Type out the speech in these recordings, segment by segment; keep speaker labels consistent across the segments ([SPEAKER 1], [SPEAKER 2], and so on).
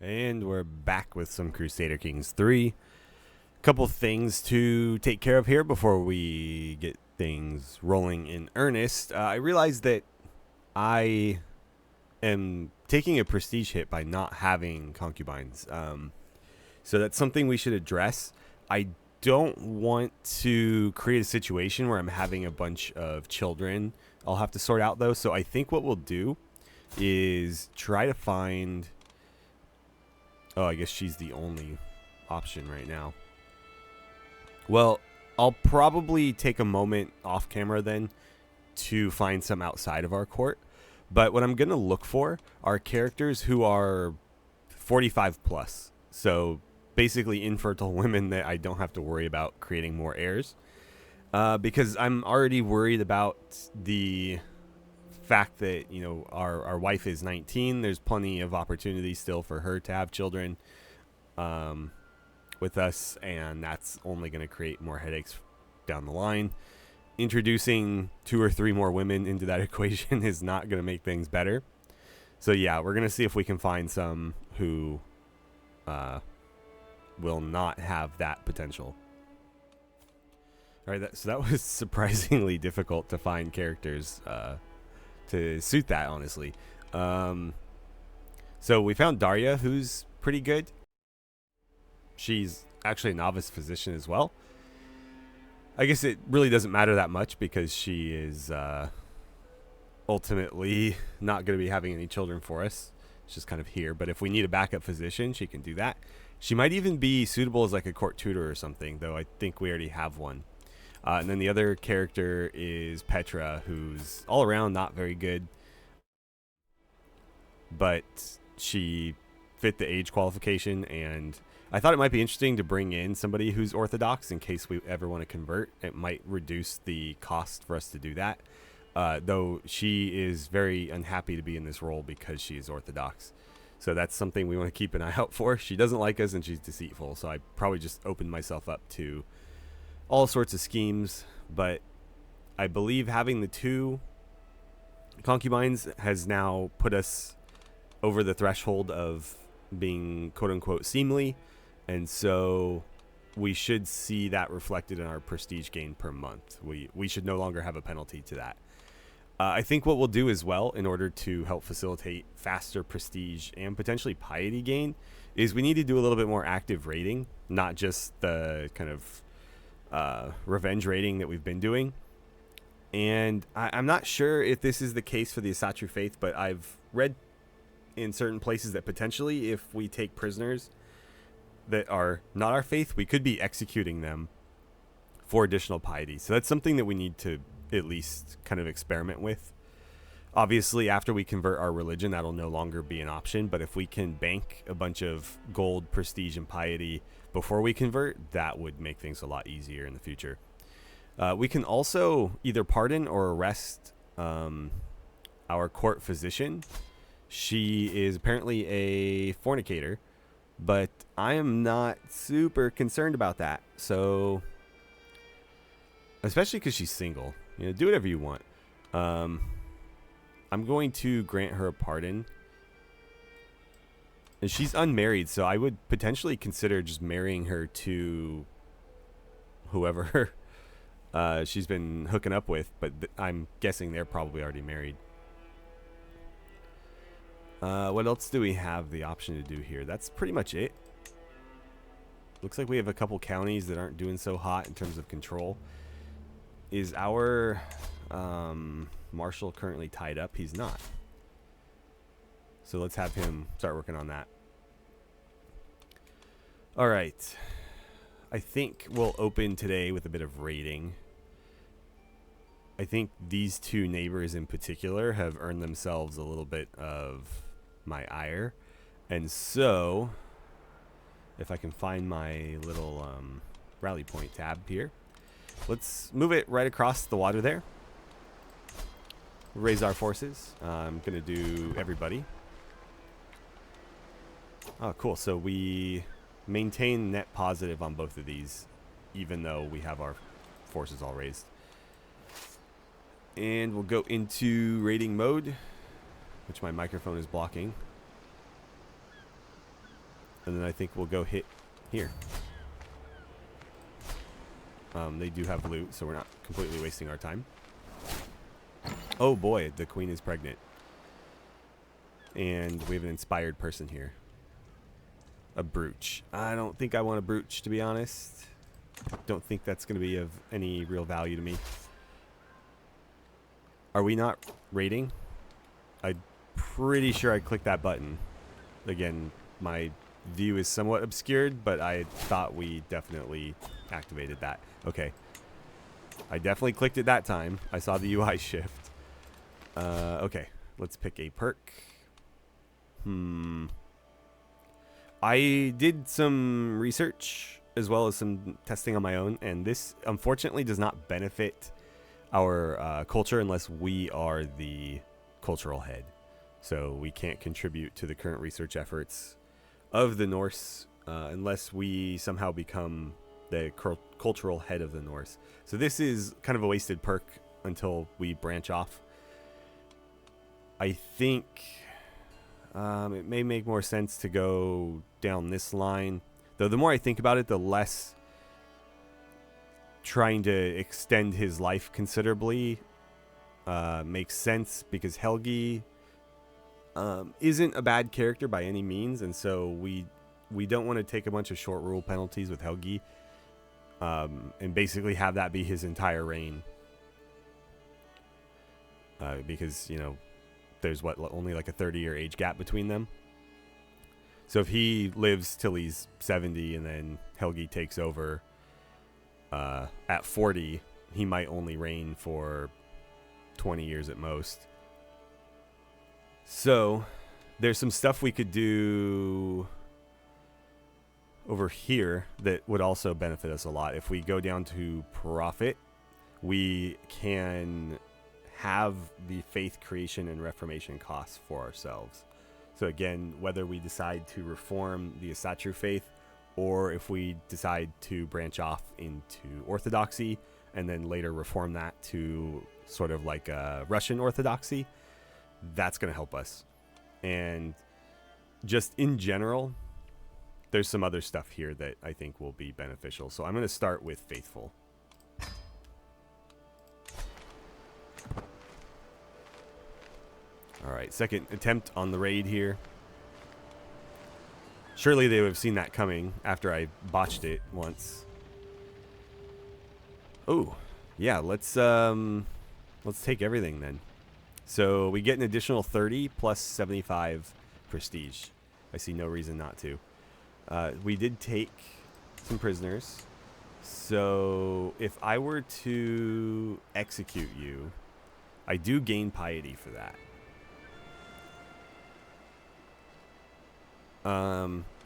[SPEAKER 1] And we're back with some Crusader Kings 3. Couple things to take care of here before we get things rolling in earnest. I realized that I am taking a prestige hit by not having concubines. So that's something we should address. I don't want to create a situation where I'm having a bunch of children I'll have to sort out, though. So I think what we'll do is try to find... Oh, I guess she's the only option right now. Well, I'll probably take a moment off camera then to find some outside of our court. But what I'm going to look for are characters who are 45 plus. So basically infertile women that I don't have to worry about creating more heirs. Because I'm already worried about the fact that, you know, our wife is 19. There's plenty of opportunity still for her to have children with us, and that's only going to create more headaches down the line. Introducing 2 or 3 more women into that equation is not going to make things better. So yeah, we're going to see if we can find some who will not have that potential. All right, so that was surprisingly difficult to find characters to suit that, honestly. So we found Daria, who's pretty good. She's actually a novice physician as well. I guess it really doesn't matter that much because she is ultimately not going to be having any children for us. It's just kind of here. But if we need a backup physician, she can do that. She might even be suitable as like a court tutor or something, though I think we already have one. And then the other character is Petra, who's all around not very good. But she fit the age qualification, and I thought it might be interesting to bring in somebody who's Orthodox in case we ever want to convert. It might reduce the cost for us to do that. Though she is very unhappy to be in this role because she is Orthodox. So that's something we want to keep an eye out for. She doesn't like us and she's deceitful. So I probably just opened myself up to all sorts of schemes. But I believe having the 2 concubines has now put us over the threshold of being quote-unquote seemly. And so we should see that reflected in our prestige gain per month. We should no longer have a penalty to that. I think what we'll do as well, in order to help facilitate faster prestige and potentially piety gain, is we need to do a little bit more active raiding, not just the kind of revenge raiding that we've been doing. And I'm not sure if this is the case for the Asatru faith, but I've read in certain places that potentially if we take prisoners that are not our faith, we could be executing them for additional piety. So that's something that we need to at least kind of experiment with. Obviously, after we convert our religion, that'll no longer be an option. But if we can bank a bunch of gold, prestige, and piety before we convert, that would make things a lot easier in the future. We can also either pardon or arrest our court physician. She is apparently a fornicator, but I am not super concerned about that. So, especially because she's single. You know, do whatever you want. I'm going to grant her a pardon. And she's unmarried, so I would potentially consider just marrying her to whoever she's been hooking up with. But I'm guessing they're probably already married. What else do we have the option to do here? That's pretty much it. Looks like we have a couple counties that aren't doing so hot in terms of control. Is our marshal currently tied up? He's not. So let's have him start working on that. All right. I think we'll open today with a bit of raiding. I think these 2 neighbors in particular have earned themselves a little bit of my ire. And so, if I can find my little rally point tab here. Let's move it right across the water there. Raise our forces. I'm going to do everybody. Oh, cool. So we maintain net positive on both of these, even though we have our forces all raised. And we'll go into raiding mode, which my microphone is blocking. And then I think we'll go hit here. They do have loot, so we're not completely wasting our time. Oh boy, the queen is pregnant. And we have an inspired person here. A brooch. I don't think I want a brooch, to be honest. Don't think that's going to be of any real value to me. Are we not raiding? I'm pretty sure I clicked that button. Again, my view is somewhat obscured, but I thought we definitely activated that. Okay. I definitely clicked it that time. I saw the UI shift. Okay. Let's pick a perk. I did some research as well as some testing on my own, and this unfortunately does not benefit our culture unless we are the cultural head. So we can't contribute to the current research efforts of the Norse unless we somehow become the cultural head of the Norse. So this is kind of a wasted perk until we branch off. I think it may make more sense to go down this line. Though the more I think about it, the less trying to extend his life considerably makes sense, because Helgi isn't a bad character by any means, and so we don't want to take a bunch of short rule penalties with Helgi and basically have that be his entire reign. Because, you know, there's only like a 30-year age gap between them. So if he lives till he's 70 and then Helgi takes over at 40, he might only reign for 20 years at most. So there's some stuff we could do over here that would also benefit us a lot. If we go down to profit, we can have the faith creation and reformation costs for ourselves. So again, whether we decide to reform the Asatru faith, or if we decide to branch off into Orthodoxy and then later reform that to sort of like a Russian Orthodoxy, that's going to help us. And just in general, there's some other stuff here that I think will be beneficial. So I'm going to start with faithful. All right, second attempt on the raid here. Surely they would have seen that coming after I botched it once. Oh, yeah, let's take everything then. So we get an additional 30 plus 75 prestige. I see no reason not to. We did take some prisoners. So if I were to execute you, I do gain piety for that.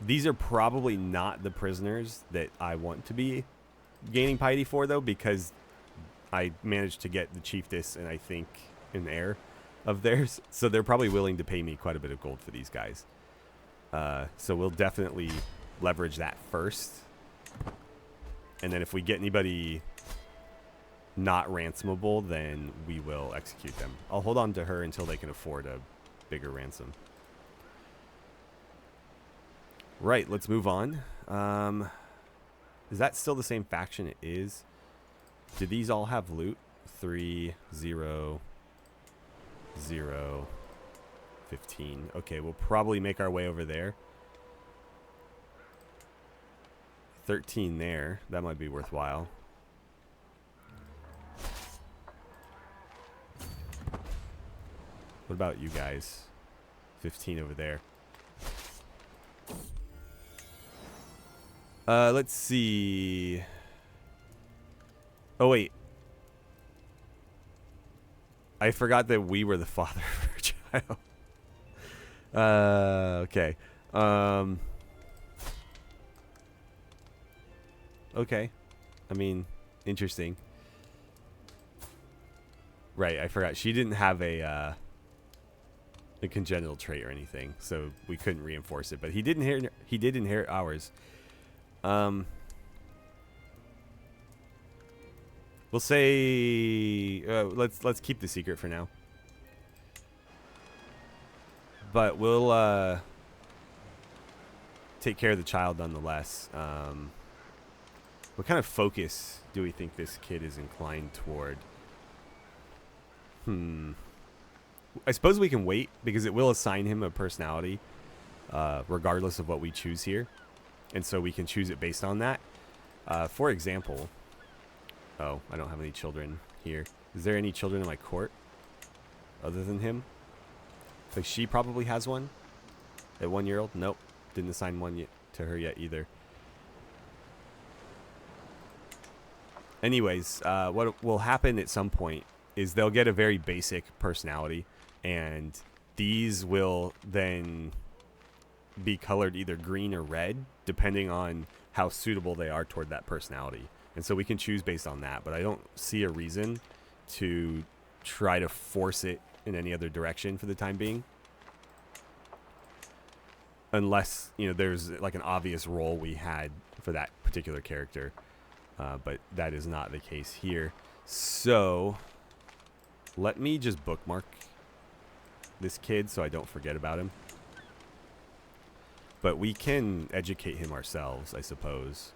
[SPEAKER 1] These are probably not the prisoners that I want to be gaining piety for, though, because I managed to get the chiefess and I think an heir of theirs. So they're probably willing to pay me quite a bit of gold for these guys. So we'll definitely leverage that first. And then if we get anybody not ransomable, then we will execute them. I'll hold on to her until they can afford a bigger ransom. Right, let's move on. Is that still the same faction? It is. Do these all have loot? 3, 0, 0, 15. Okay, we'll probably make our way over there. 13 there. That might be worthwhile. What about you guys? 15 over there. Let's see. Oh, wait. I forgot that we were the father of our child. Okay. Okay. I mean, interesting. Right, I forgot. She didn't have a congenital trait or anything, so we couldn't reinforce it. But he did inherit ours. We'll say let's keep the secret for now. But we'll take care of the child nonetheless. What kind of focus do we think this kid is inclined toward? I suppose we can wait because it will assign him a personality regardless of what we choose here. And so we can choose it based on that. For example, oh, I don't have any children here. Is there any children in my court other than him? Like she probably has one. At 1-year-old? Nope. Didn't assign one yet to her yet either. Anyways, what will happen at some point is they'll get a very basic personality, and these will then be colored either green or red, depending on how suitable they are toward that personality. And so we can choose based on that, but I don't see a reason to try to force it in any other direction for the time being. Unless, you know, there's like an obvious role we had for that particular character. But that is not the case here. So let me just bookmark this kid so I don't forget about him. But we can educate him ourselves, I suppose.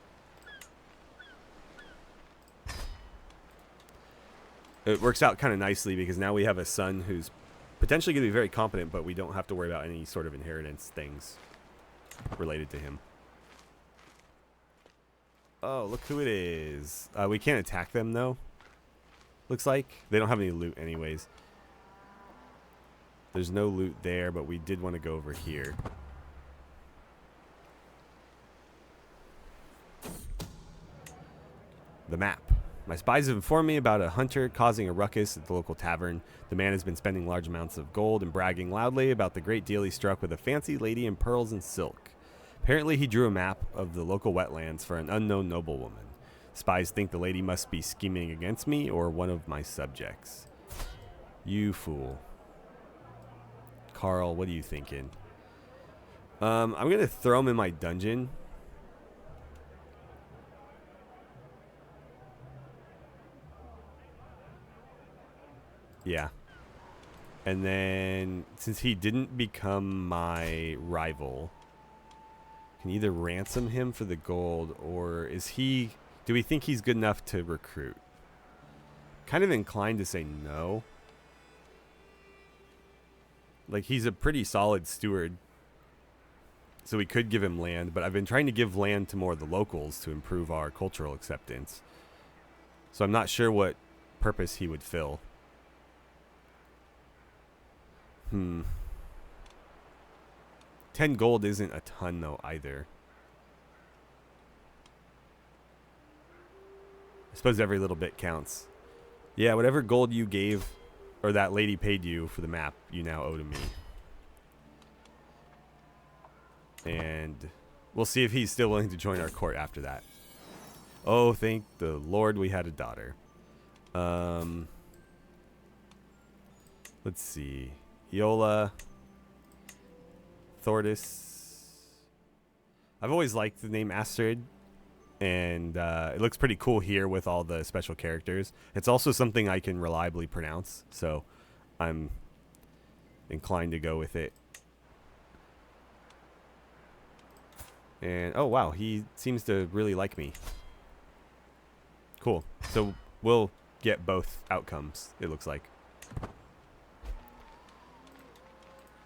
[SPEAKER 1] It works out kind of nicely because now we have a son who's potentially going to be very competent, but we don't have to worry about any sort of inheritance things related to him. Oh, look who it is. We can't attack them, though. Looks like. They don't have any loot anyways. There's no loot there, but we did want to go over here. The map. My spies have informed me about a hunter causing a ruckus at the local tavern. The man has been spending large amounts of gold and bragging loudly about the great deal he struck with a fancy lady in pearls and silk. Apparently, he drew a map of the local wetlands for an unknown noblewoman. Spies think the lady must be scheming against me or one of my subjects. You fool. Carl, what are you thinking? I'm going to throw him in my dungeon. Yeah. And then, since he didn't become my rival, can either ransom him for the gold, or is he... Do we think he's good enough to recruit? Kind of inclined to say no. Like, he's a pretty solid steward, so we could give him land, but I've been trying to give land to more of the locals to improve our cultural acceptance. So I'm not sure what purpose he would fill. 10 gold isn't a ton, though, either. I suppose every little bit counts. Yeah, whatever gold you gave, or that lady paid you for the map, you now owe to me. And we'll see if he's still willing to join our court after that. Oh, thank the Lord we had a daughter. Let's see. Yola. Thordis. I've always liked the name Astrid, and it looks pretty cool here with all the special characters. It's also something I can reliably pronounce, so I'm inclined to go with it. And oh wow, he seems to really like me. Cool. So we'll get both outcomes, it looks like.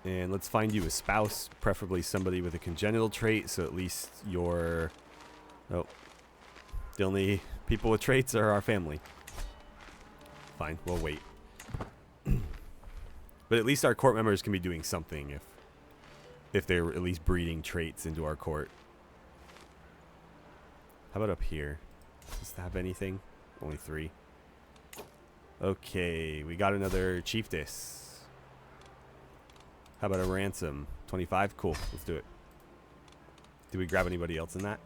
[SPEAKER 1] And let's find you a spouse, preferably somebody with a congenital trait, so at least you're... Oh. The only people with traits are our family. Fine, we'll wait. But at least our court members can be doing something if they're at least breeding traits into our court. How about up here? Does it have anything? Only 3. Okay, we got another chiefess. How about a ransom? 25? Cool. Let's do it. Did we grab anybody else in that?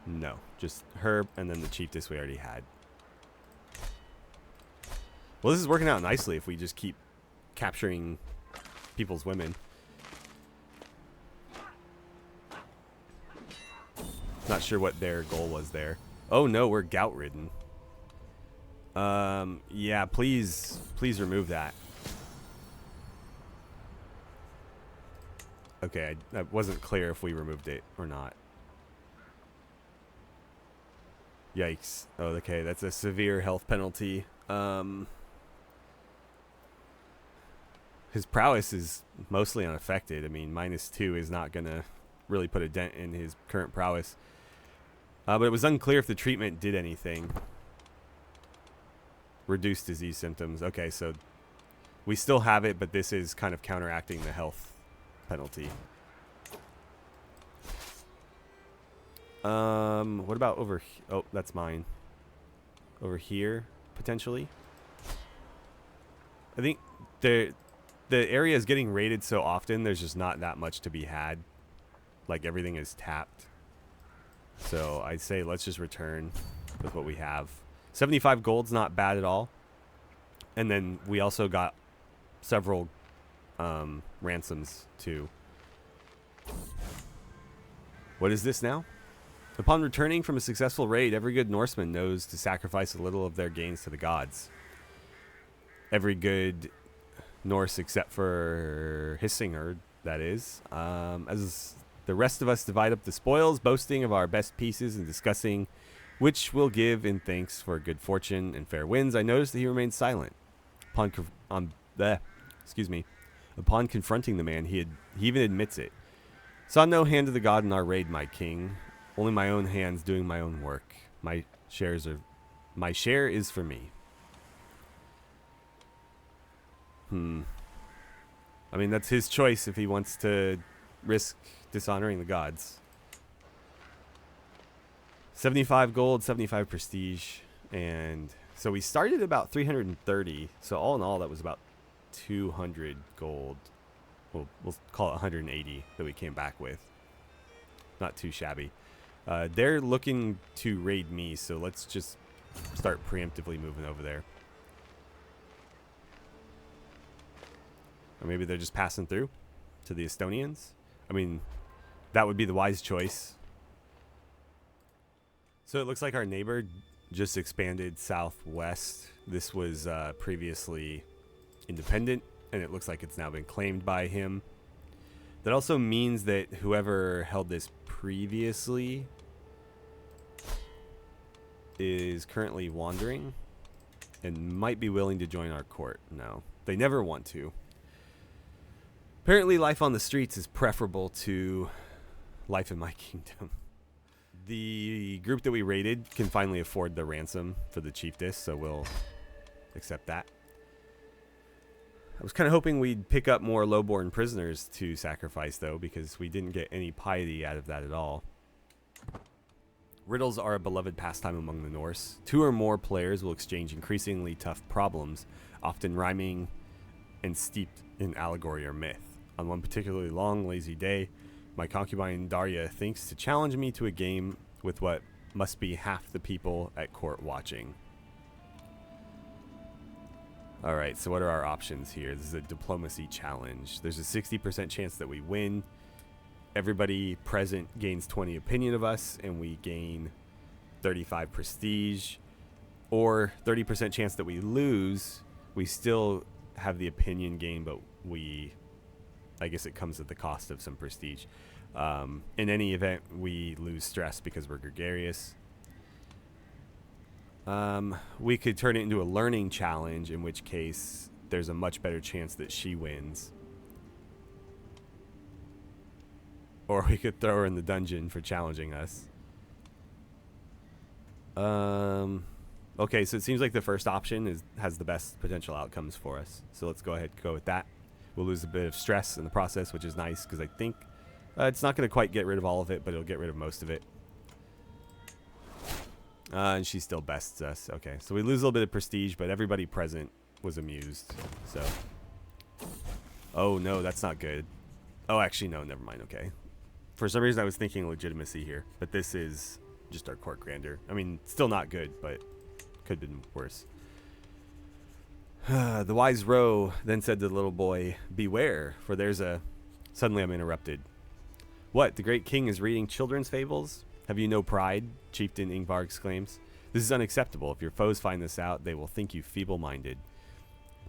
[SPEAKER 1] No. Just her and then the chiefess we already had. Well, this is working out nicely if we just keep capturing people's women. Not sure what their goal was there. Oh no, we're gout ridden. Yeah, please remove that. Okay, I wasn't clear if we removed it or not. Yikes. Oh, okay, that's a severe health penalty. His prowess is mostly unaffected. I mean, -2 is not going to really put a dent in his current prowess. But it was unclear if the treatment did anything. Reduced disease symptoms. Okay, so we still have it, but this is kind of counteracting the health penalty. What about over here? Oh, that's mine. Over here, potentially. I think the area is getting raided so often, there's just not that much to be had. Like, everything is tapped. So I'd say let's just return with what we have. 75 gold's not bad at all. And then we also got several ransoms too. What is this now? Upon returning from a successful raid, every good Norseman knows to sacrifice a little of their gains to the gods. Every good Norse except for Hissinger, that is. As the rest of us divide up the spoils, boasting of our best pieces and discussing which we'll give in thanks for good fortune and fair winds, I noticed that he remained silent. Upon confronting the man, he even admits it. Saw no hand of the god in our raid, my king. Only my own hands doing my own work. My share is for me. I mean, that's his choice if he wants to risk dishonoring the gods. 75 gold, 75 prestige, and so we started about 330. So all in all, that was about 200 gold. We'll call it 180 that we came back with. Not too shabby. They're looking to raid me, so let's just start preemptively moving over there. Or maybe they're just passing through to the Estonians. I mean, that would be the wise choice. So it looks like our neighbor just expanded southwest. This was previously independent, and it looks like it's now been claimed by him. That also means that whoever held this previously is currently wandering and might be willing to join our court. No, they never want to. Apparently life on the streets is preferable to life in my kingdom. The group that we raided can finally afford the ransom for the chiefess, so we'll accept that. I was kind of hoping we'd pick up more lowborn prisoners to sacrifice, though, because we didn't get any piety out of that at all. Riddles are a beloved pastime among the Norse. 2 or more players will exchange increasingly tough problems, often rhyming and steeped in allegory or myth. On one particularly long, lazy day, my concubine Darya thinks to challenge me to a game with what must be half the people at court watching. Alright, so what are our options here? This is a diplomacy challenge. There's a 60% chance that we win. Everybody present gains 20 opinion of us, and we gain 35 prestige. Or 30% chance that we lose. We still have the opinion gain, but I guess it comes at the cost of some prestige. In any event, we lose stress because we're gregarious. We could turn it into a learning challenge, in which case there's a much better chance that she wins. Or we could throw her in the dungeon for challenging us. Okay, so it seems like the first option has the best potential outcomes for us. So let's go ahead and go with that. We'll lose a bit of stress in the process, which is nice, because I think it's not going to quite get rid of all of it, but it'll get rid of most of it. And she still bests us. Okay, so we lose a little bit of prestige, but everybody present was amused. So, oh no, that's not good. Oh, actually, no, never mind. Okay, for some reason I was thinking legitimacy here, but this is just our court grandeur. I mean, still not good, but could have been worse. The wise roe then said to the little boy, "Beware, for there's a..." Suddenly I'm interrupted. What, the great king is reading children's fables? Have you no pride? Chieftain Ingvar exclaims. This is unacceptable. If your foes find this out, they will think you feeble-minded.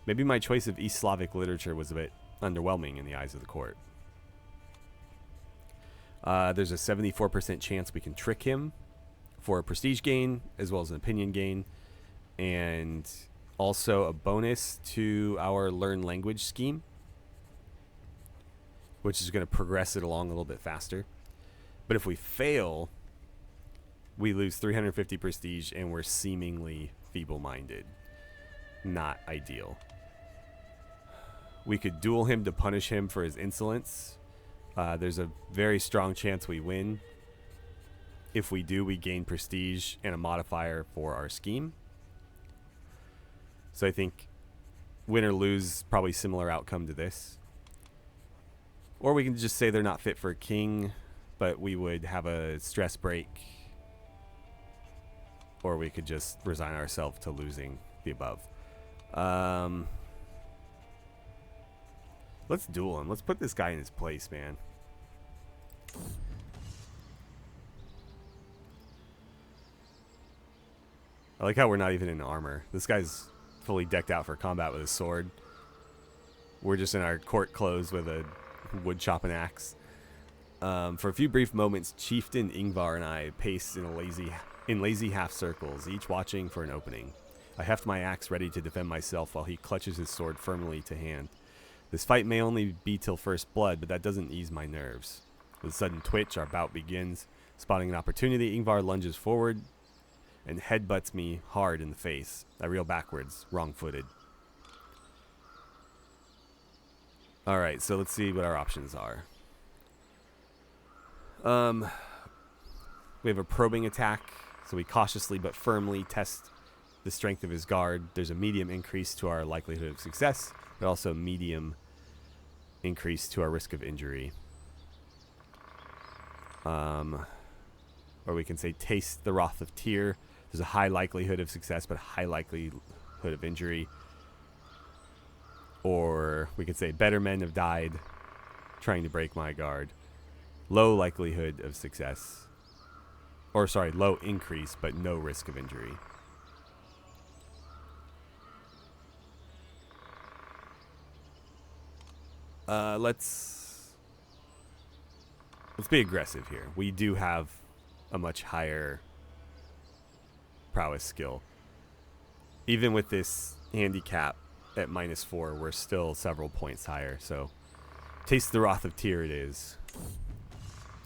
[SPEAKER 1] Maybe my choice of East Slavic literature was a bit underwhelming in the eyes of the court. There's a 74% chance we can trick him for a prestige gain as well as an opinion gain, and also a bonus to our learn language scheme, which is going to progress it along a little bit faster. But if we fail, we lose 350 prestige and we're seemingly feeble-minded. Not ideal. We could duel him to punish him for his insolence. There's a very strong chance we win. If we do, we gain prestige and a modifier for our scheme. So I think win or lose, probably similar outcome to this. Or we can just say they're not fit for a king, but we would have a stress break. Or we could just resign ourselves to losing the above. Let's duel him. Let's put this guy in his place, man. I like how we're not even in armor. This guy's fully decked out for combat with a sword. We're just in our court clothes with a wood chopping axe. For a few brief moments, Chieftain Ingvar and I paced in lazy half circles, each watching for an opening. I heft my axe ready to defend myself while he clutches his sword firmly to hand. This fight may only be till first blood, but that doesn't ease my nerves. With a sudden twitch, our bout begins. Spotting an opportunity, Ingvar lunges forward and headbutts me hard in the face. I reel backwards, wrong-footed. Alright, so let's see what our options are. We have a probing attack, so we cautiously but firmly test the strength of his guard. There's a medium increase to our likelihood of success, but also medium increase to our risk of injury. Or we can say taste the wrath of Tyr. There's a high likelihood of success, but high likelihood of injury. Or we could say better men have died trying to break my guard. Low likelihood of success. Or sorry, low increase, but no risk of injury. Let's be aggressive here. We do have a much higher prowess skill. Even with this handicap at -4, we're still several points higher. So, taste the wrath of Tyr it is.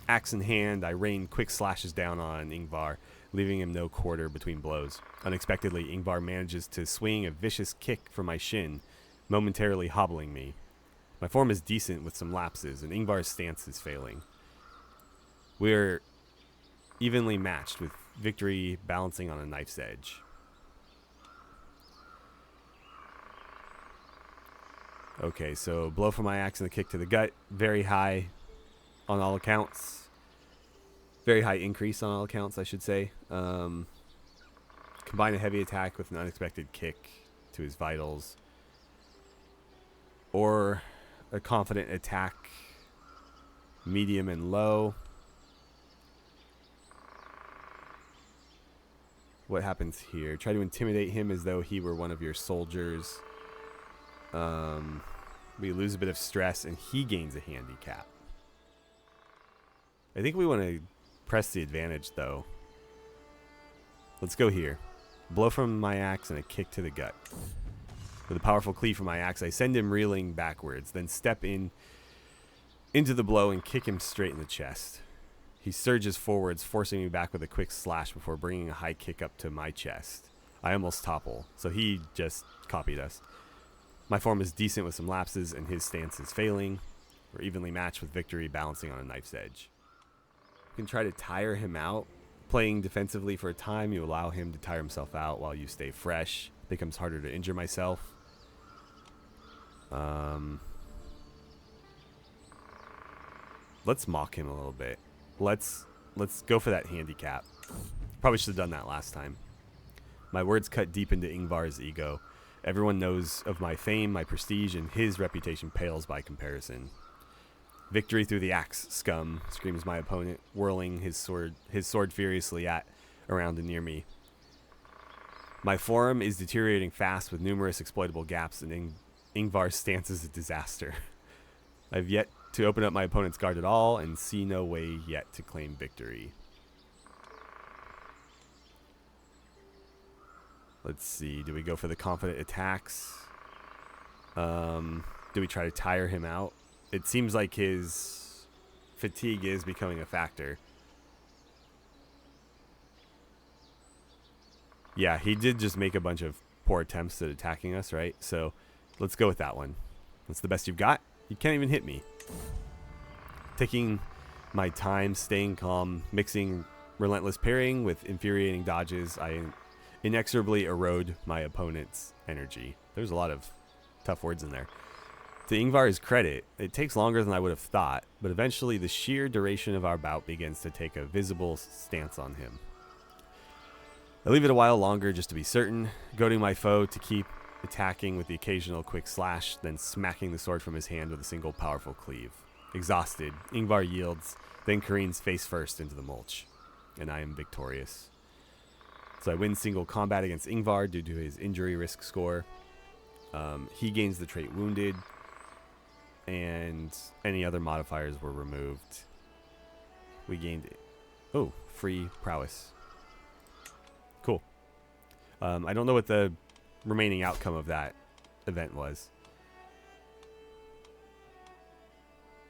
[SPEAKER 1] Axe in hand, I rain quick slashes down on Ingvar, leaving him no quarter between blows. Unexpectedly, Ingvar manages to swing a vicious kick from my shin, momentarily hobbling me. My form is decent with some lapses, and Ingvar's stance is failing. We're evenly matched, with victory balancing on a knife's edge. Okay, so blow from my axe and a kick to the gut. Very high on all accounts. Very high increase on all accounts, I should say. Combine a heavy attack with an unexpected kick to his vitals. Or a confident attack, medium and low. What happens here? Try to intimidate him as though he were one of your soldiers. We lose a bit of stress and he gains a handicap. I think we want to press the advantage though. Let's go here. Blow from my axe and a kick to the gut. With a powerful cleave from my axe, I send him reeling backwards, then step into the blow and kick him straight in the chest. He surges forwards, forcing me back with a quick slash before bringing a high kick up to my chest. I almost topple, so he just copied us. My form is decent with some lapses, and his stance is failing. We're evenly matched with victory balancing on a knife's edge. You can try to tire him out. Playing defensively for a time, you allow him to tire himself out while you stay fresh. It becomes harder to injure myself. Let's mock him a little bit. Let's go for that handicap. Probably should have done that last time. My words cut deep into Ingvar's ego. Everyone knows of my fame, my prestige, and his reputation pales by comparison. Victory through the axe, scum, screams my opponent, whirling his sword furiously around and near me. My form is deteriorating fast with numerous exploitable gaps, and Ingvar's stance is a disaster. I've yet to open up my opponent's guard at all and see no way yet to claim victory. Let's see. Do we go for the confident attacks? Do we try to tire him out? It seems like his fatigue is becoming a factor. Yeah, he did just make a bunch of poor attempts at attacking us, right? So let's go with that one. That's the best you've got. You can't even hit me. Taking my time, staying calm, mixing relentless parrying with infuriating dodges, I inexorably erode my opponent's energy. There's a lot of tough words in there. To Ingvar's credit, it takes longer than I would have thought, but eventually the sheer duration of our bout begins to take a visible stance on him. I leave it a while longer just to be certain, goading my foe to keep attacking with the occasional quick slash, then smacking the sword from his hand with a single powerful cleave. Exhausted, Ingvar yields, then careens face first into the mulch, and I am victorious. So I win single combat against Ingvar due to his injury risk score. He gains the trait Wounded, and any other modifiers were removed. We gained, free prowess. Cool. I don't know what the remaining outcome of that event was.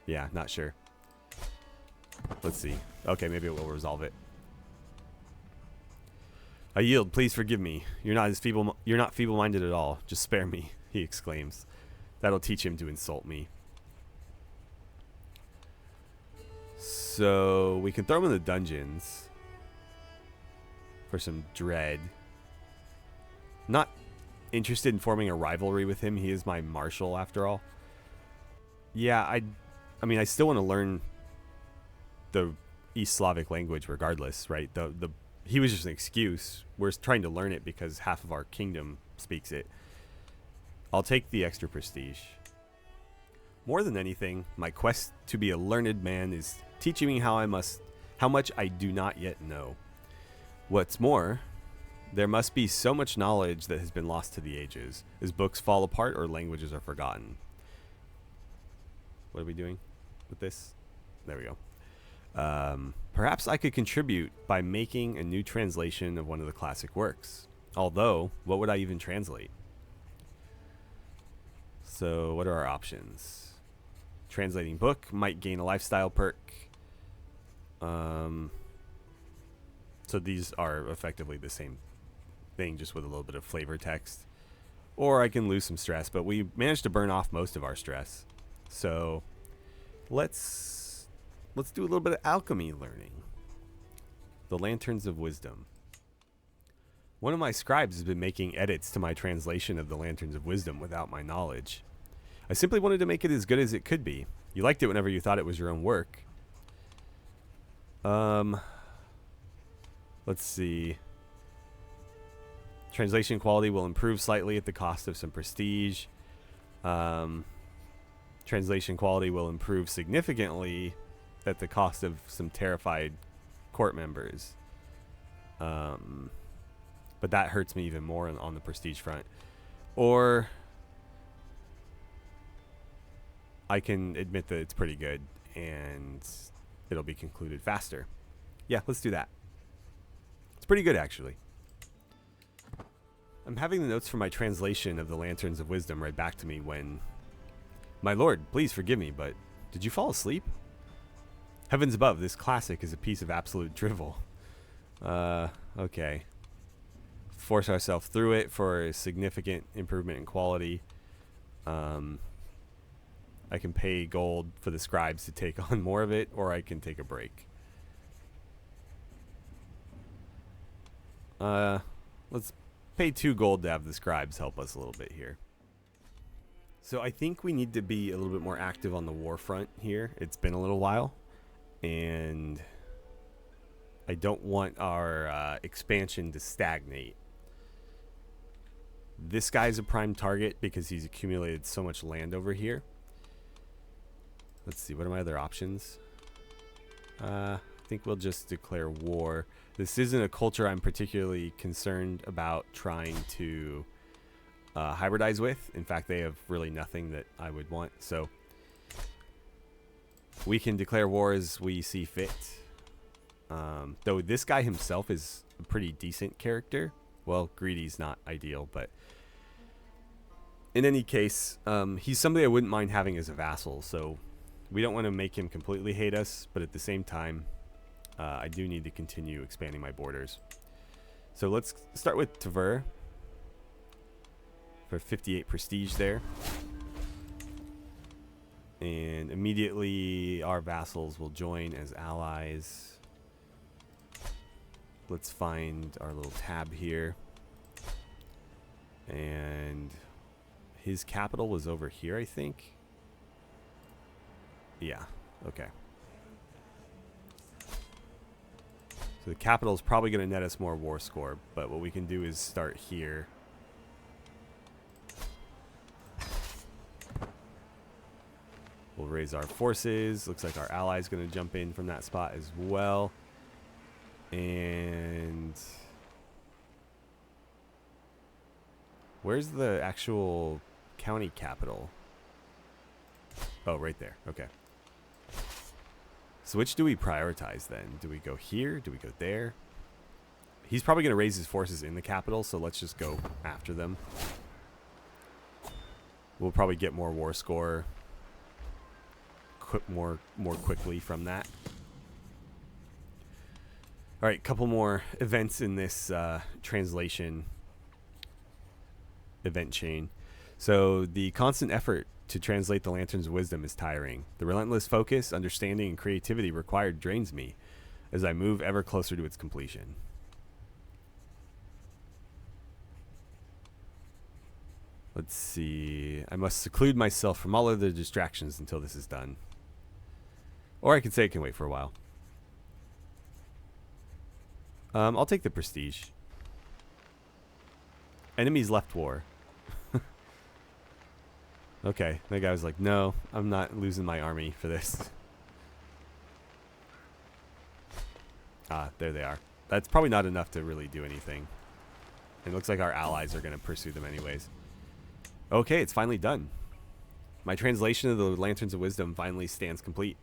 [SPEAKER 1] Yeah, not sure. Let's see. Okay, maybe it will resolve it. I yield. Please forgive me. You're not feeble-minded at all. Just spare me, he exclaims. That'll teach him to insult me. So we can throw him in the dungeons for some dread. Not interested in forming a rivalry with him. He is my marshal after all. Yeah, I mean, I still want to learn the East Slavic language regardless, right? He was just an excuse. We're trying to learn it because half of our kingdom speaks it. I'll take the extra prestige. More than anything, my quest to be a learned man is teaching me how much I do not yet know. What's more, there must be so much knowledge that has been lost to the ages, as books fall apart or languages are forgotten. What are we doing with this? There we go. Perhaps I could contribute by making a new translation of one of the classic works. Although, what would I even translate? So, what are our options? Translating book might gain a lifestyle perk. So these are effectively the same thing, just with a little bit of flavor text. Or I can lose some stress, but we managed to burn off most of our stress. So let's do a little bit of alchemy learning. The Lanterns of Wisdom. One of my scribes has been making edits to my translation of the Lanterns of Wisdom without my knowledge. I simply wanted to make it as good as it could be. You liked it whenever you thought it was your own work. Let's see. Translation quality will improve slightly at the cost of some prestige. Translation quality will improve significantly at the cost of some terrified court members. But that hurts me even more on the prestige front. Or I can admit that it's pretty good and it'll be concluded faster. Yeah, let's do that. It's pretty good, actually. I'm having the notes for my translation of the Lanterns of Wisdom read back to me when... My lord, please forgive me, but did you fall asleep? Heavens above, this classic is a piece of absolute drivel. Okay. Force ourselves through it for a significant improvement in quality. I can pay gold for the scribes to take on more of it, or I can take a break. Let's pay 2 gold to have the scribes help us a little bit here. So I think we need to be a little bit more active on the war front here. It's been a little while, and I don't want our expansion to stagnate. This guy's a prime target because he's accumulated so much land over here. Let's see, what are my other options? I think we'll just declare war. This isn't a culture I'm particularly concerned about trying to hybridize with. In fact, they have really nothing that I would want. So We can declare war as we see fit. Though this guy himself is a pretty decent character. Well, greedy's not ideal, but in any case, he's somebody I wouldn't mind having as a vassal. So we don't want to make him completely hate us, but at the same time, I do need to continue expanding my borders. So let's start with Tver for 58 prestige there. And immediately our vassals will join as allies. Let's find our little tab here. And his capital was over here, I think. Yeah, okay. So the capital is probably going to net us more war score, but what we can do is start here. We'll raise our forces. Looks like our ally is going to jump in from that spot as well. And where's the actual county capital? Oh, right there. Okay. So which do we prioritize then? Do we go here? Do we go there? He's probably going to raise his forces in the capital, so let's just go after them. We'll probably get more war score more quickly from that. All right, couple more events in this translation event chain. So the constant effort to translate the Lantern's wisdom is tiring. The relentless focus, understanding, and creativity required drains me as I move ever closer to its completion. Let's see. I must seclude myself from all other distractions until this is done. Or I could say it can wait for a while. I'll take the prestige. Enemies left war. Okay, that guy was like, no, I'm not losing my army for this. Ah, there they are. That's probably not enough to really do anything. It looks like our allies are going to pursue them anyways. Okay, it's finally done. My translation of the Lanterns of Wisdom finally stands complete.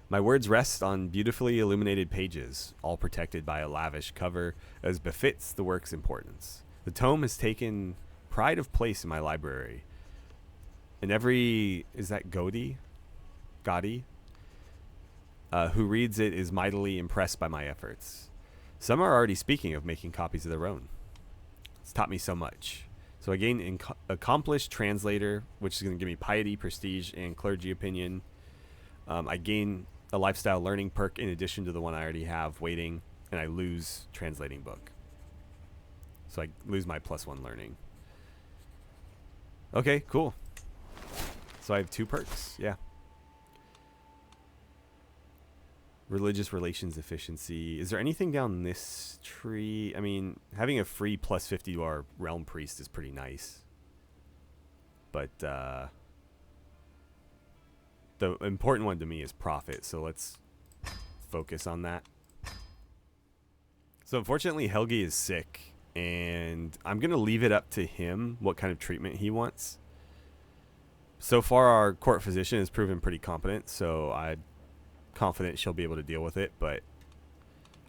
[SPEAKER 1] My words rest on beautifully illuminated pages, all protected by a lavish cover, as befits the work's importance. The tome has taken pride of place in my library. And every, is that Gaudi, who reads it is mightily impressed by my efforts. Some are already speaking of making copies of their own. It's taught me so much. So I gain accomplished translator, which is going to give me piety, prestige, and clergy opinion. I gain a lifestyle learning perk in addition to the one I already have waiting, and I lose translating book. So I lose my +1 learning. Okay, cool. So I have 2 perks, yeah. Religious relations efficiency. Is there anything down this tree? I mean, having a free +50 to our realm priest is pretty nice. But the important one to me is profit, so let's focus on that. So unfortunately, Helgi is sick, and I'm going to leave it up to him what kind of treatment he wants. So far, our court physician has proven pretty competent, so I'm confident she'll be able to deal with it, but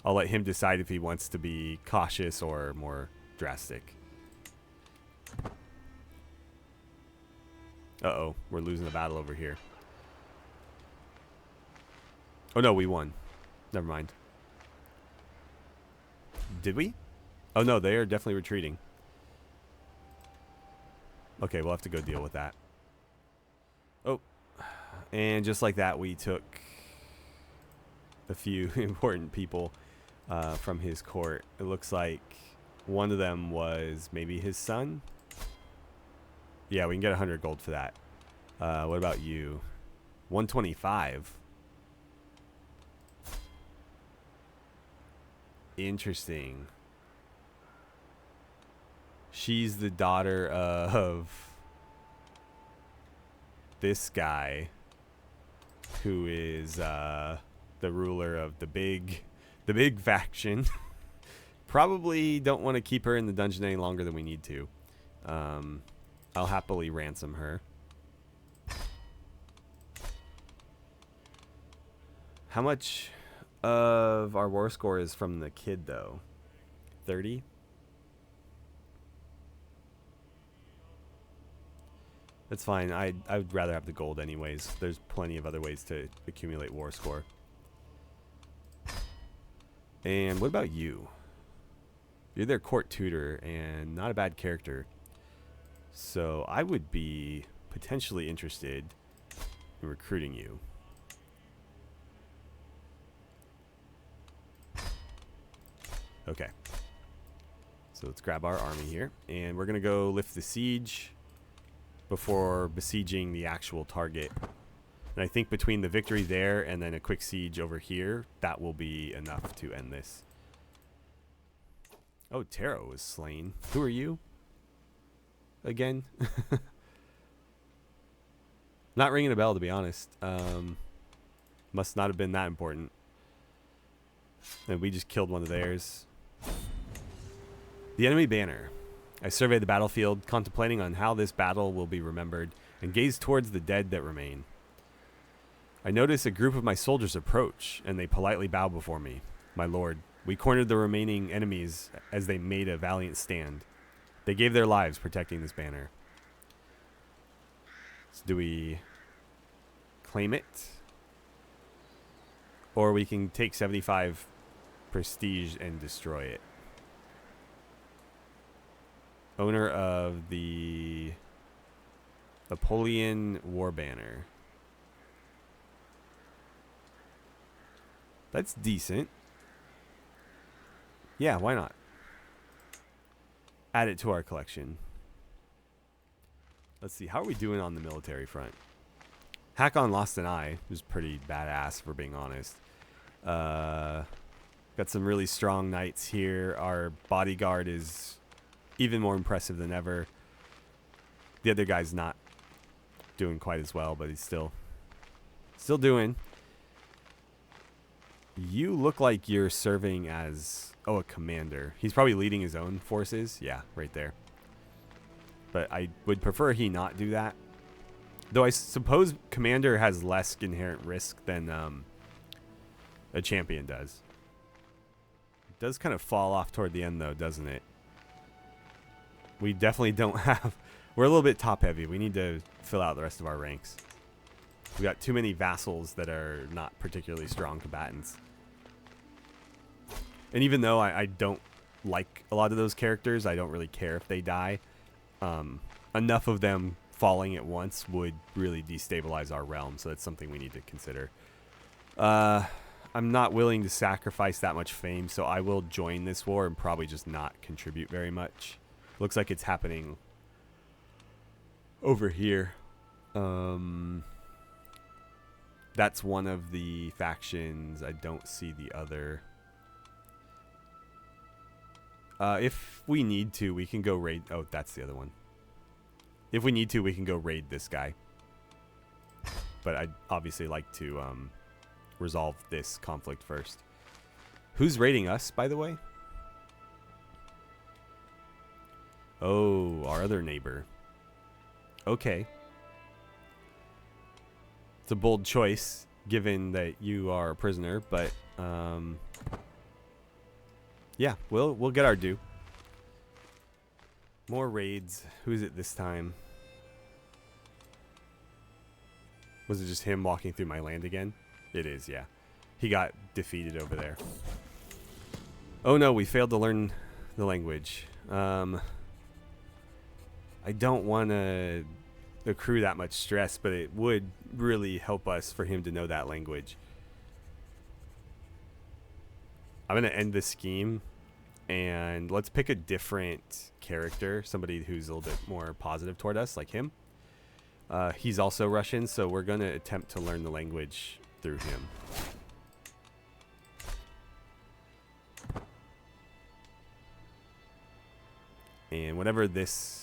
[SPEAKER 1] I'll let him decide if he wants to be cautious or more drastic. Uh-oh, we're losing the battle over here. Oh no, we won. Never mind. Did we? Oh no, they are definitely retreating. Okay, we'll have to go deal with that. Oh, and just like that, we took a few important people from his court. It looks like one of them was maybe his son. Yeah, we can get 100 gold for that. What about you? 125. Interesting. She's the daughter of this guy who is the ruler of the big faction. Probably don't want to keep her in the dungeon any longer than we need to. I'll happily ransom her. How much of our war score is from the kid, though? 30? That's fine. I would rather have the gold anyways. There's plenty of other ways to accumulate war score. And what about you? You're their court tutor and not a bad character. So I would be potentially interested in recruiting you. Okay. So let's grab our army here. And we're going to go lift the siege before besieging the actual target. And I think between the victory there and then a quick siege over here, that will be enough to end this. Oh, Taro was slain. Who are you? Again? Not ringing a bell, to be honest. Must not have been that important. And we just killed one of theirs. The enemy banner. I survey the battlefield, contemplating on how this battle will be remembered, and gaze towards the dead that remain. I notice a group of my soldiers approach, and they politely bow before me. My lord, we cornered the remaining enemies as they made a valiant stand. They gave their lives protecting this banner. So do we claim it? Or we can take 75 prestige and destroy it. Owner of the Napoleon War Banner. That's decent. Yeah, why not? Add it to our collection. Let's see, how are we doing on the military front? Hakon lost an eye, who's pretty badass, if we're being honest. Got some really strong knights here. Our bodyguard is even more impressive than ever. The other guy's not doing quite as well, but he's still doing. You look like you're serving as, oh, a commander. He's probably leading his own forces. Yeah, right there. But I would prefer he not do that. Though I suppose commander has less inherent risk than a champion does. It does kind of fall off toward the end, though, doesn't it? We definitely don't have... We're a little bit top heavy. We need to fill out the rest of our ranks. We got too many vassals that are not particularly strong combatants. And even though I don't like a lot of those characters, I don't really care if they die. Enough of them falling at once would really destabilize our realm, so that's something we need to consider. I'm not willing to sacrifice that much fame, so I will join this war and probably just not contribute very much. Looks like it's happening over here. That's one of the factions. I don't see the other. If we need to, we can go raid. Oh, that's the other one. If we need to, we can go raid this guy. But I'd obviously like to resolve this conflict first. Who's raiding us, by the way? Oh, our other neighbor. Okay. It's a bold choice, given that you are a prisoner, but yeah, we'll get our due. More raids. Who is it this time? Was it just him walking through my land again? It is, yeah. He got defeated over there. Oh no, we failed to learn the language. I don't want to accrue that much stress, but it would really help us for him to know that language. I'm going to end this scheme, and let's pick a different character, somebody who's a little bit more positive toward us, like him. He's also Russian, so we're going to attempt to learn the language through him. And whenever this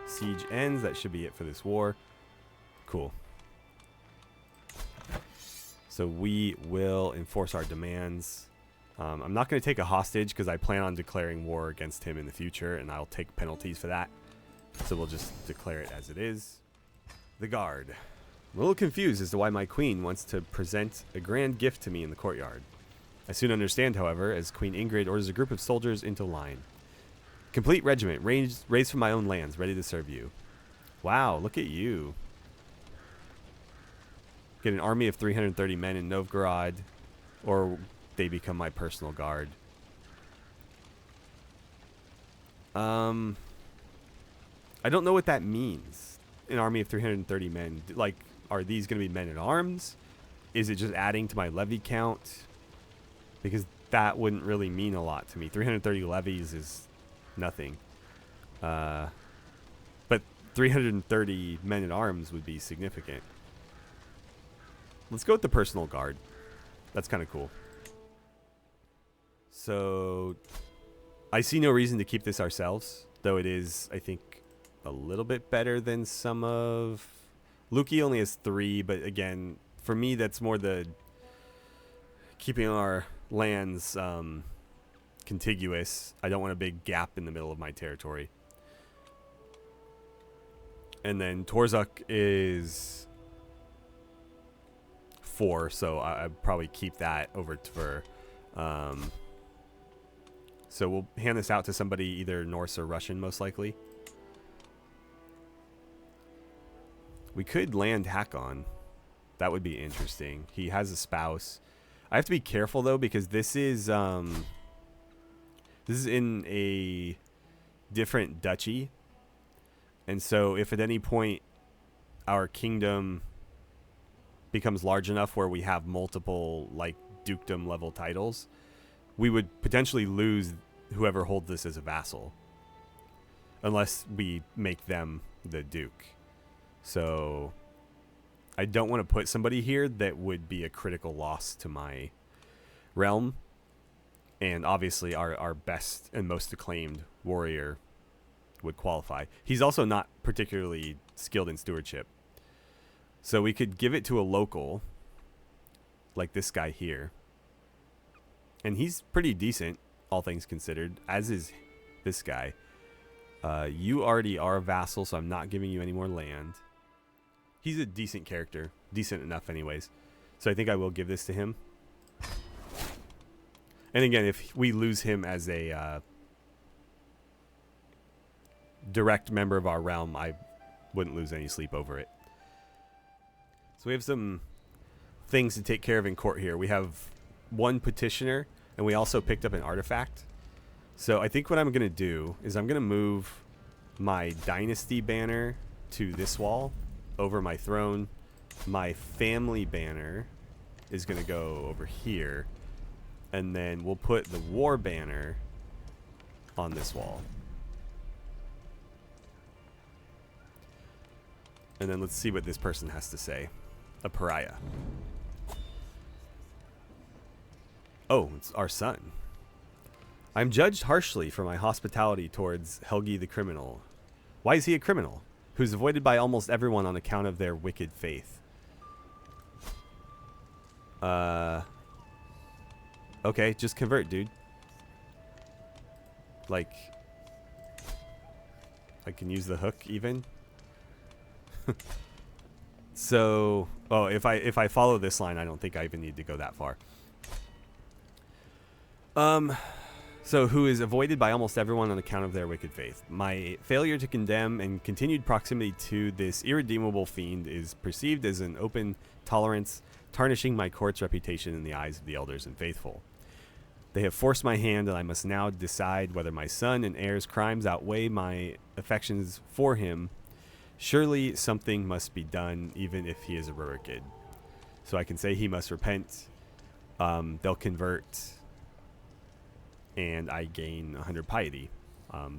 [SPEAKER 1] siege ends, that should be it for this war. Cool. So we will enforce our demands. I'm not going to take a hostage because I plan on declaring war against him in the future, and I'll take penalties for that. So we'll just declare it as it is. The guard. I'm a little confused as to why my queen wants to present a grand gift to me in the courtyard. I soon understand, however, as Queen Ingrid orders a group of soldiers into line. Complete regiment, raised from my own lands, ready to serve you. Wow, look at you. Get an army of 330 men in Novgorod, or they become my personal guard. I don't know what that means. An army of 330 men. Like, are these going to be men at arms? Is it just adding to my levy count? Because that wouldn't really mean a lot to me. 330 levies is nothing. But 330 men at arms would be significant. Let's go with the personal guard. That's kind of cool. So I see no reason to keep this ourselves, though it is, I think, a little bit better than some of... Luki only has 3, but again, for me, that's more the keeping our lands contiguous. I don't want a big gap in the middle of my territory. And then Torzuk is 4, so I'd probably keep that over for... so we'll hand this out to somebody, either Norse or Russian, most likely. We could land Hakon. That would be interesting. He has a spouse. I have to be careful, though, because this is in a different duchy. And so if at any point our kingdom becomes large enough where we have multiple, like, dukedom level titles, we would potentially lose whoever holds this as a vassal. Unless we make them the duke. So I don't want to put somebody here that would be a critical loss to my realm. And obviously our best and most acclaimed warrior would qualify. He's also not particularly skilled in stewardship. So we could give it to a local, like this guy here. And he's pretty decent, all things considered, as is this guy. You already are a vassal, so I'm not giving you any more land. He's a decent character. Decent enough anyways. So I think I will give this to him. And again, if we lose him as a direct member of our realm, I wouldn't lose any sleep over it. So we have some things to take care of in court here. We have 1 petitioner, and we also picked up an artifact. So I think what I'm going to do is I'm going to move my Dynasty banner to this wall over my throne. My family banner is going to go over here. And then we'll put the war banner on this wall. And then let's see what this person has to say. A pariah. Oh, it's our son. I'm judged harshly for my hospitality towards Helgi the criminal. Why is he a criminal? Who's avoided by almost everyone on account of their wicked faith. Okay, just convert, dude. Like, I can use the hook even. So, oh, if I follow this line, I don't think I even need to go that far. So who is avoided by almost everyone on account of their wicked faith. My failure to condemn and continued proximity to this irredeemable fiend is perceived as an open tolerance, tarnishing my court's reputation in the eyes of the elders and faithful. They have forced my hand, and I must now decide whether my son and heir's crimes outweigh my affections for him. Surely something must be done, even if he is a Rurikid. So I can say he must repent. They'll convert, and I gain 100 piety. I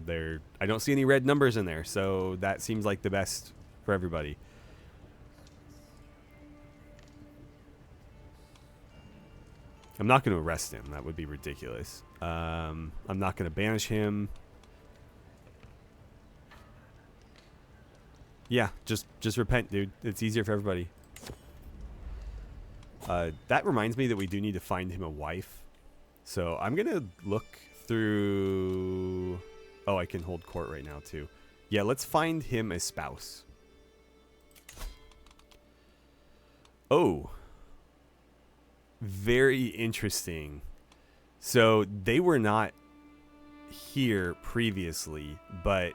[SPEAKER 1] don't see any red numbers in there, so that seems like the best for everybody. I'm not going to arrest him. That would be ridiculous. I'm not going to banish him. Yeah, just repent, dude. It's easier for everybody. That reminds me that we do need to find him a wife. So I'm going to look through... Oh, I can hold court right now, too. Yeah, let's find him a spouse. Oh, very interesting. So they were not here previously, but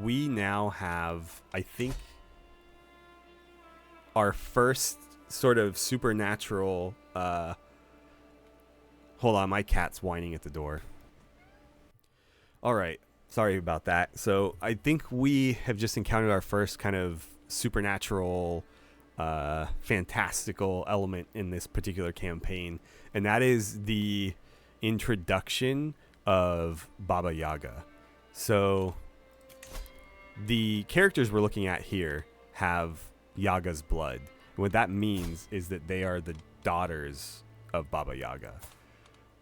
[SPEAKER 1] we now have, I think, our first sort of supernatural. Hold on, my cat's whining at the door. All right, sorry about that. So I think we have just encountered our first kind of supernatural, fantastical element in this particular campaign, and that is the introduction of Baba Yaga. So the characters we're looking at here have Yaga's blood. And what that means is that they are the daughters of Baba Yaga.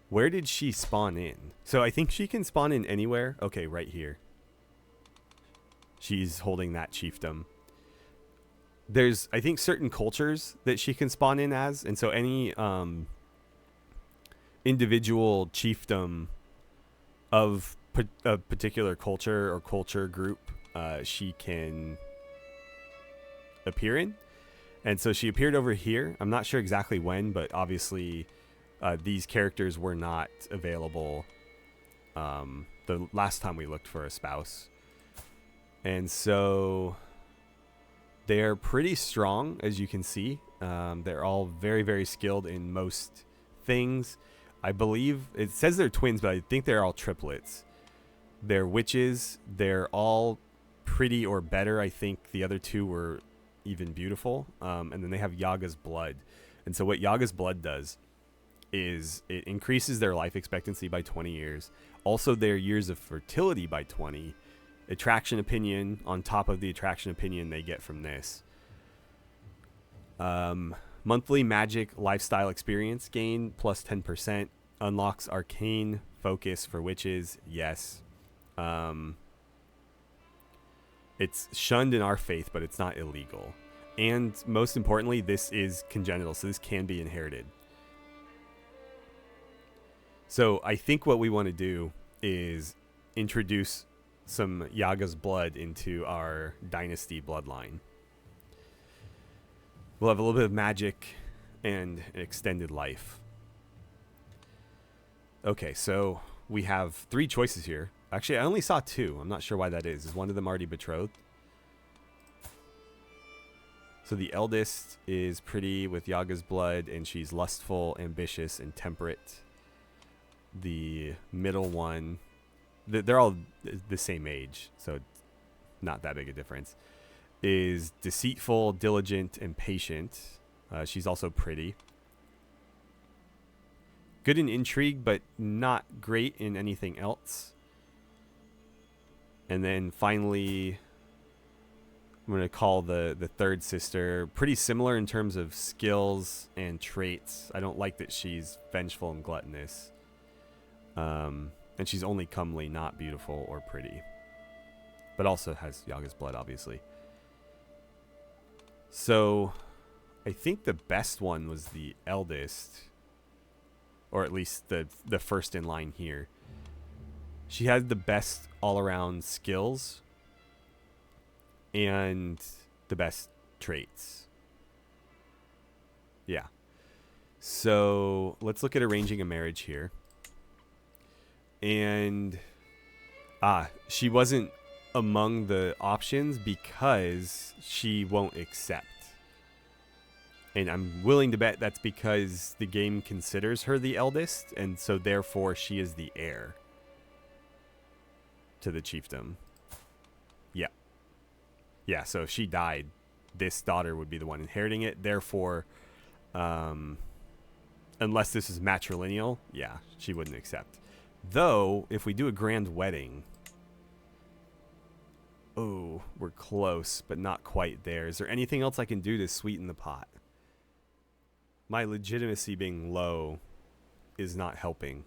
[SPEAKER 1] Where did she spawn in? So I think she can spawn in anywhere. Okay, right here. She's holding that chiefdom. There's, I think, certain cultures that she can spawn in as. And so any individual chiefdom of a particular culture or culture group, she can appear in. And so she appeared over here. I'm not sure exactly when, but obviously these characters were not available the last time we looked for a spouse. And so they're pretty strong, as you can see. They're all very, very skilled in most things. I believe it says they're twins, but I think they're all triplets. They're witches. They're all pretty or better. I think the other two were even beautiful. And then they have Yaga's blood. And so what Yaga's blood does is it increases their life expectancy by 20 years. Also their years of fertility by 20. Attraction opinion on top of the attraction opinion they get from this. Monthly magic lifestyle experience gain plus 10%. Unlocks arcane focus for witches. Yes. It's shunned in our faith, but it's not illegal. And most importantly, this is congenital, so this can be inherited. So I think what we want to do is introduce some Yaga's blood into our Dynasty bloodline. We'll have a little bit of magic and an extended life. Okay, so we have 3 choices here. Actually, I only saw 2. I'm not sure why that is. Is one of them already betrothed? So the eldest is pretty with Yaga's blood, and she's lustful, ambitious, and temperate. The middle one, they're all the same age, so not that big a difference, is deceitful, diligent, and patient. She's also pretty. Good in intrigue, but not great in anything else. And then finally, I'm going to call the third sister pretty similar in terms of skills and traits. I don't like that she's vengeful and gluttonous. And she's only comely, not beautiful or pretty. But also has Yaga's blood, obviously. So I think the best one was the eldest. Or at least the first in line here. She had the best all-around skills. And the best traits. Yeah. So let's look at arranging a marriage here. And she wasn't among the options because she won't accept. And I'm willing to bet that's because the game considers her the eldest, and so therefore she is the heir to the chiefdom. Yeah. Yeah, so if she died, this daughter would be the one inheriting it. Therefore, unless this is matrilineal, yeah, she wouldn't accept. Though, if we do a grand wedding... Oh, we're close, but not quite there. Is there anything else I can do to sweeten the pot? My legitimacy being low is not helping.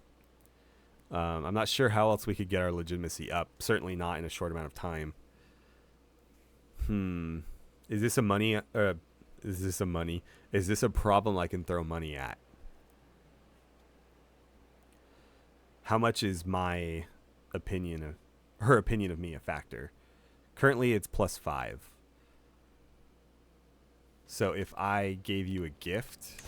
[SPEAKER 1] I'm not sure how else we could get our legitimacy up. Certainly not in a short amount of time. Is this a money? Is this a problem I can throw money at? How much is my opinion of her opinion of me a factor? Currently, it's +5. So if I gave you a gift,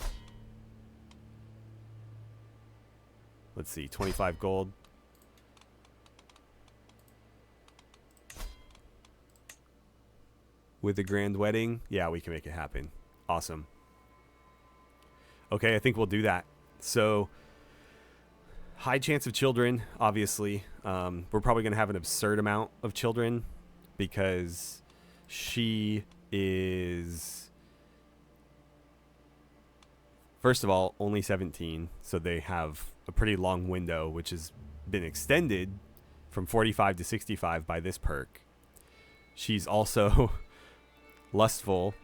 [SPEAKER 1] let's see, 25 gold. With a grand wedding, yeah, we can make it happen. Awesome. Okay, I think we'll do that. So, high chance of children, obviously. We're probably going to have an absurd amount of children because she is, first of all, only 17. So they have a pretty long window, which has been extended from 45 to 65 by this perk. She's also lustful.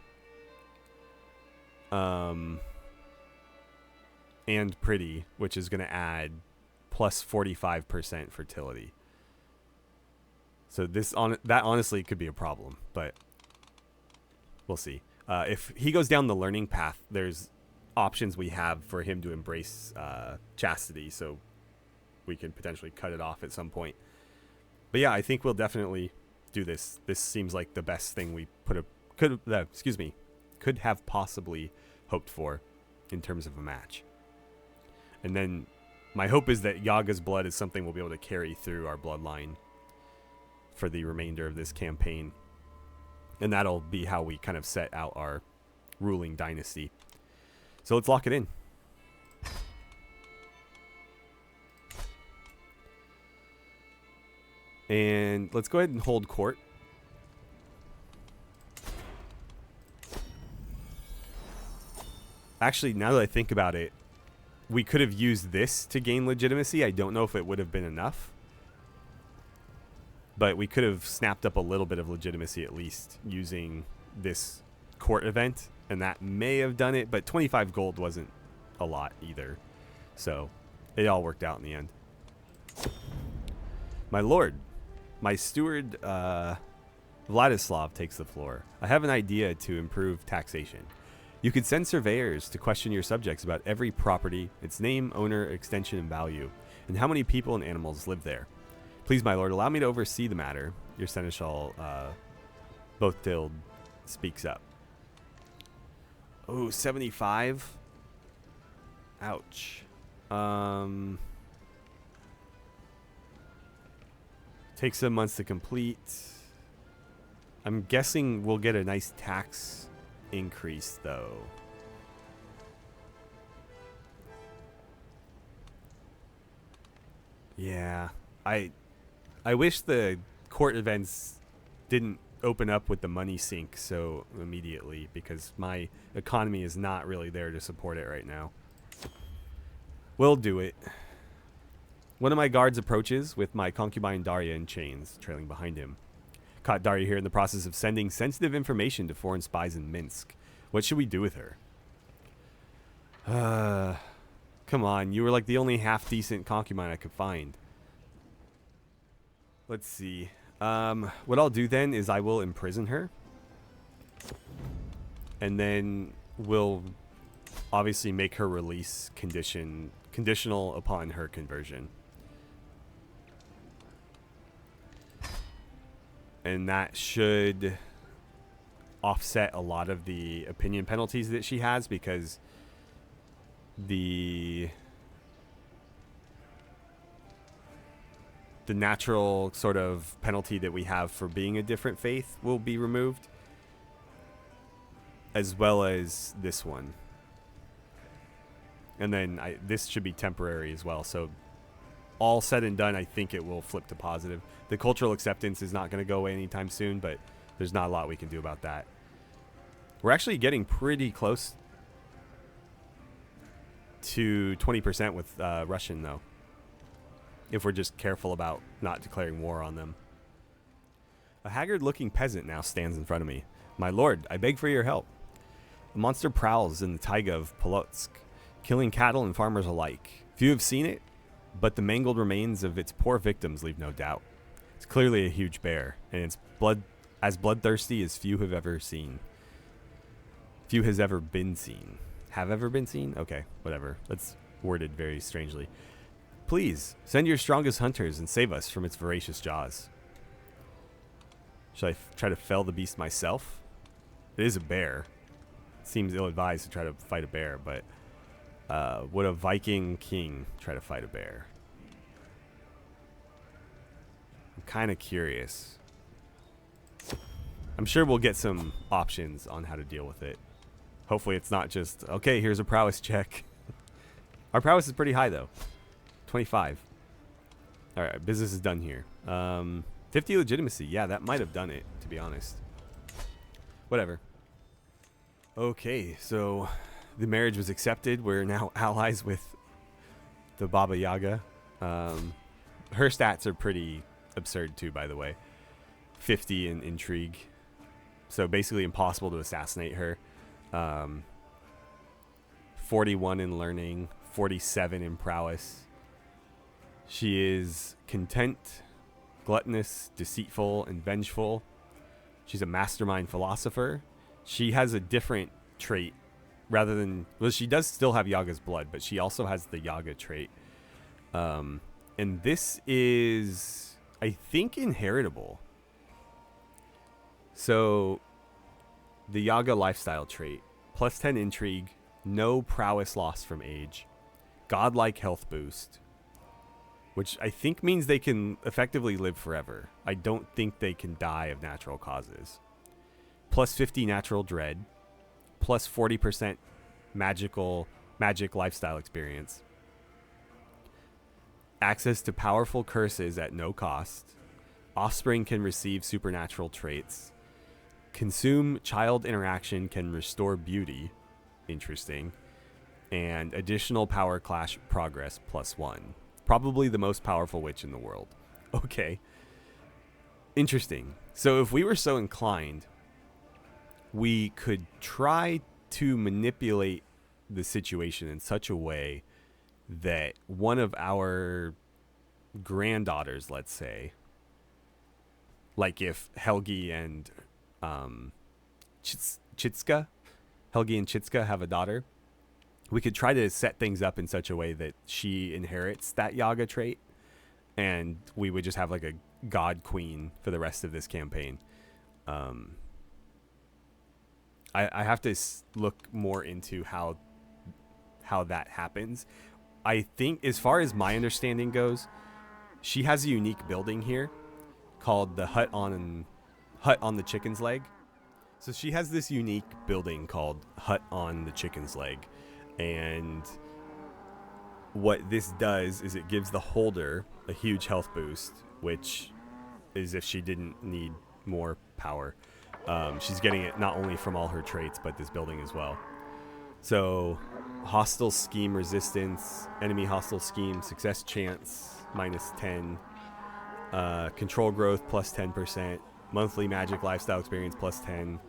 [SPEAKER 1] And pretty, which is going to add plus 45% fertility. So that honestly could be a problem, but we'll see. If he goes down the learning path, there's options we have for him to embrace chastity, so we can potentially cut it off at some point. But yeah, I think we'll definitely do this. This seems like the best thing we could have possibly hoped for in terms of a match. And then my hope is that Yaga's blood is something we'll be able to carry through our bloodline for the remainder of this campaign. And that'll be how we kind of set out our ruling dynasty. So let's lock it in. And let's go ahead and hold court. Actually, now that I think about it, we could have used this to gain legitimacy. I don't know if it would have been enough. But we could have snapped up a little bit of legitimacy at least using this court event. And that may have done it, but 25 gold wasn't a lot either. So it all worked out in the end. My lord, my steward Vladislav takes the floor. I have an idea to improve taxation. You could send surveyors to question your subjects about every property, its name, owner, extension, and value, and how many people and animals live there. Please, my lord, allow me to oversee the matter. Your seneschal, Bothdild, speaks up. Oh, 75? Ouch. Takes some months to complete. I'm guessing we'll get a nice tax increase, though. Yeah. I wish the court events didn't open up with the money sink so immediately, because my economy is not really there to support it right now. We'll do it. One of my guards approaches with my concubine Daria in chains, trailing behind him. Caught Daria here in the process of sending sensitive information to foreign spies in Minsk. What should we do with her? Come on, you were like the only half-decent concubine I could find. Let's see. What I'll do then is I will imprison her. And then we'll obviously make her release conditional upon her conversion. And that should offset a lot of the opinion penalties that she has, because the natural sort of penalty that we have for being a different faith will be removed, as well as this one. And then this should be temporary as well. So all said and done, I think it will flip to positive. The cultural acceptance is not going to go away anytime soon, but there's not a lot we can do about that. We're actually getting pretty close to 20% with Russian, though, if we're just careful about not declaring war on them. A haggard-looking peasant now stands in front of me. My lord, I beg for your help. A monster prowls in the taiga of Polotsk, killing cattle and farmers alike. Few have seen it, but the mangled remains of its poor victims leave no doubt. It's clearly a huge bear, and it's as bloodthirsty as few have ever seen. Few has ever been seen. Have ever been seen? Okay, whatever. That's worded very strangely. Please, send your strongest hunters and save us from its voracious jaws. Should I try to fell the beast myself? It is a bear. seems ill-advised to try to fight a bear, but would a Viking king try to fight a bear? I'm kind of curious. I'm sure we'll get some options on how to deal with it. Hopefully it's not just, okay, here's a prowess check. Our prowess is pretty high, though. 25. All right, business is done here. 50 legitimacy. Yeah, that might have done it, to be honest. Whatever. Okay, so the marriage was accepted. We're now allies with the Baba Yaga. Her stats are pretty absurd, too, by the way. 50 in intrigue. So basically impossible to assassinate her. 41 in learning. 47 in prowess. She is content, gluttonous, deceitful, and vengeful. She's a mastermind philosopher. She has a different trait rather than... Well, she does still have Yaga's blood, but she also has the Yaga trait. And this is, I think, inheritable. So, the Yaga lifestyle trait. Plus 10 intrigue. No prowess loss from age. Godlike health boost. Which I think means they can effectively live forever. I don't think they can die of natural causes. Plus 50 natural dread. Plus 40% magic lifestyle experience. Access to powerful curses at no cost. Offspring can receive supernatural traits. Consume child interaction can restore beauty. Interesting. And additional power clash progress plus 1. Probably the most powerful witch in the world. Okay. Interesting. So if we were so inclined, we could try to manipulate the situation in such a way that one of our granddaughters, let's say, like if Helgi and Chitska have a daughter, we could try to set things up in such a way that she inherits that Yaga trait, and we would just have like a god queen for the rest of this campaign. I have to look more into how that happens. I think, as far as my understanding goes, she has a unique building here called the hut on the chicken's leg. So she has this unique building called Hut on the Chicken's Leg. And what this does is it gives the holder a huge health boost, which is if she didn't need more power. She's getting it not only from all her traits, but this building as well. So hostile scheme resistance, enemy hostile scheme, success chance, -10, control growth plus 10%, monthly magic lifestyle experience plus 10,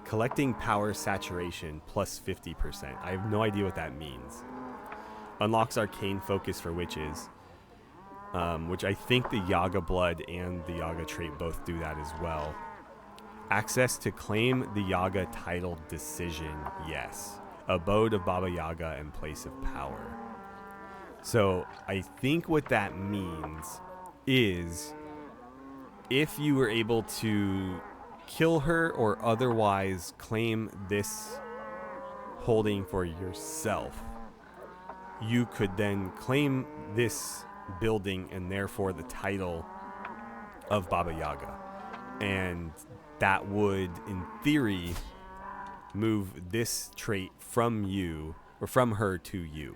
[SPEAKER 1] collecting power saturation plus 50%. I have no idea what that means. Unlocks arcane focus for witches, which I think the Yaga blood and the Yaga trait both do that as well. Access to claim the Yaga title decision, yes. Abode of Baba Yaga and place of power. So I think what that means is if you were able to kill her or otherwise claim this holding for yourself, you could then claim this building and therefore the title of Baba Yaga. And that would, in theory, move this trait from you, or from her to you.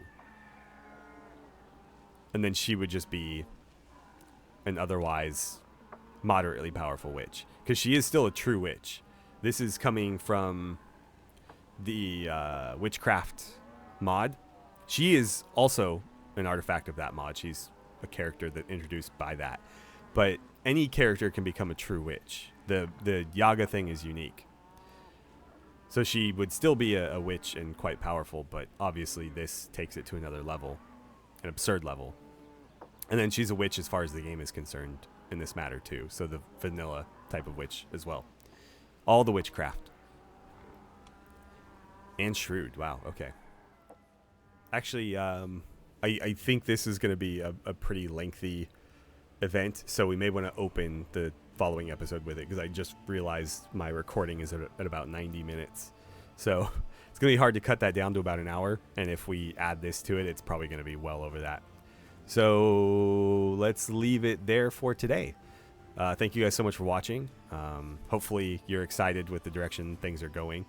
[SPEAKER 1] And then she would just be an otherwise moderately powerful witch. Because she is still a true witch. This is coming from the witchcraft mod. She is also an artifact of that mod. She's a character that introduced by that. But any character can become a true witch. The Yaga thing is unique. So she would still be a witch and quite powerful, but obviously this takes it to another level, an absurd level. And then she's a witch as far as the game is concerned in this matter too. So the vanilla type of witch as well. All the witchcraft. And shrewd. Wow, okay. Actually, I think this is going to be a pretty lengthy event, so we may want to open the following episode with it, because I just realized my recording is at about 90 minutes. So it's going to be hard to cut that down to about an hour. And if we add this to it, it's probably going to be well over that. So let's leave it there for today. Thank you guys so much for watching. Hopefully you're excited with the direction things are going.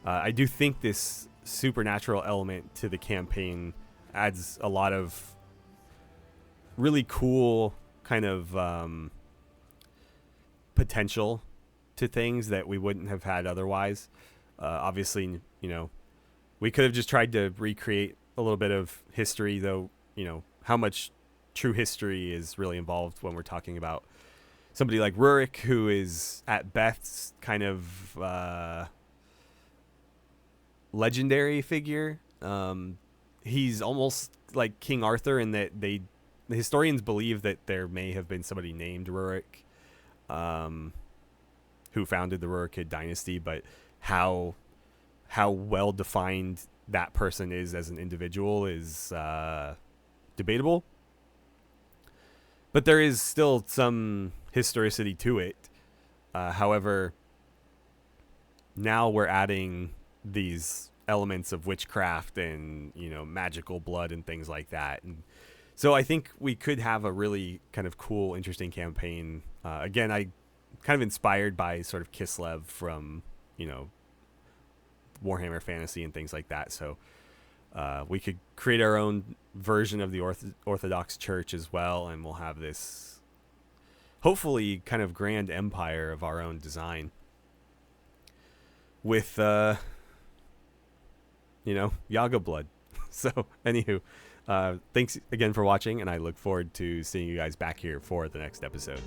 [SPEAKER 1] I do think this supernatural element to the campaign adds a lot of really cool kind of potential to things that we wouldn't have had otherwise. Obviously, you know, we could have just tried to recreate a little bit of history, though, you know, how much true history is really involved when we're talking about somebody like Rurik, who is at best kind of legendary figure. He's almost like King Arthur in that the historians believe that there may have been somebody named Rurik who founded the Rurikid dynasty, but how well defined that person is as an individual is debatable. But there is still some historicity to it. However, now we're adding these elements of witchcraft and, you know, magical blood and things like that. And so I think we could have a really kind of cool, interesting campaign. Again, I kind of inspired by sort of Kislev from, you know, Warhammer Fantasy and things like that. So we could create our own version of the Orthodox Church as well, and we'll have this hopefully kind of grand empire of our own design with, you know, Yaga blood. So, anywho, thanks again for watching, and I look forward to seeing you guys back here for the next episode.